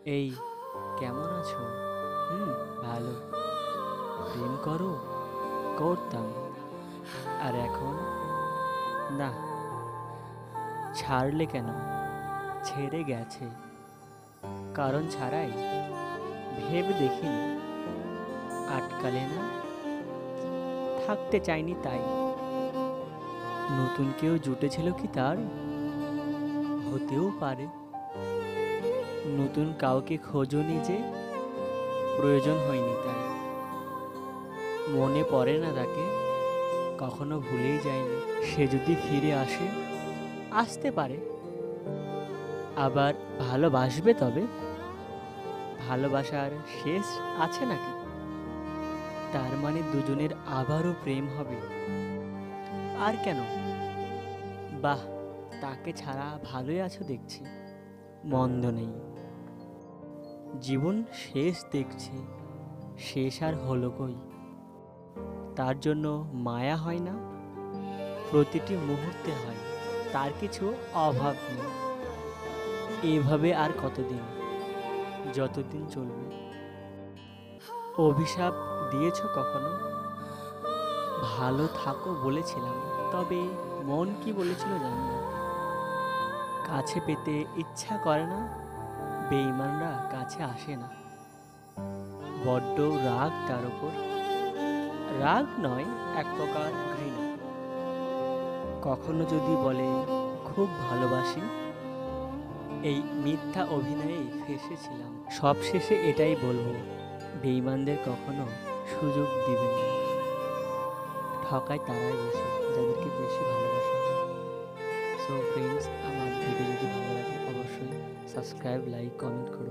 এই কেমন আছো? হুম, ভালো। প্রেম করো? করতাম। আর এখন? না। ছাড়লে কেন? ছেড়ে গেছে। কারণ ছাড়াই? ভেবে দেখিনি। আটকালে না? থাকতে চাইনি তাই। নতুন কেউ জুটেছিল কি তার? হতেও পারে। নতুন কাউকে খোঁজোনি যে? প্রয়োজন হয়নি তাই। মনে পড়ে না তাকে? কখনো ভুলেই যায়নি। সে যদি ফিরে আসে, আসতে পারে। আবার ভালোবাসবে তবে? ভালোবাসার শেষ আছে নাকি? তার মানে দুজনের আবারও প্রেম হবে। আর কেন? বাহ, তাকে ছাড়া ভালোই আছো দেখছি। মন্দ নেই। জীবন শেষ দেখছি। শেষ আর হলো কই? তার জন্য মায়া হয় না? প্রতিটি মুহূর্তে হয়। তার কিছু অভাব নেই। এভাবে আর কতদিন? যতদিন চলবে। অভিশাপ দিয়েছো কখনো? ভালো থাকো বলেছিলাম, তবে মন কি বলেছিল জানি না। কাছে পেতে ইচ্ছা করে না, বেঈমানরা কাছে আসে না। বড্ড রাগ তার ওপর। রাগ নয়, এক প্রকার ঘৃণা। কখনো যদি বলে খুব ভালোবাসি, এই মিথ্যা অভিনয়েই ফেসেছিলাম। সবশেষে এটাই বলবো, বেঈমানদের কখনো সুযোগ দিবেন না। ঠকায় তারাই বেশি, যাদেরকে বেশি ভালোবাসা হয়। সো ফ্রেন্ডস, আমার ভিডিও যদি ভালো লাগে অবশ্যই সাবস্ক্রাইব, লাইক, কমেন্ট করুন।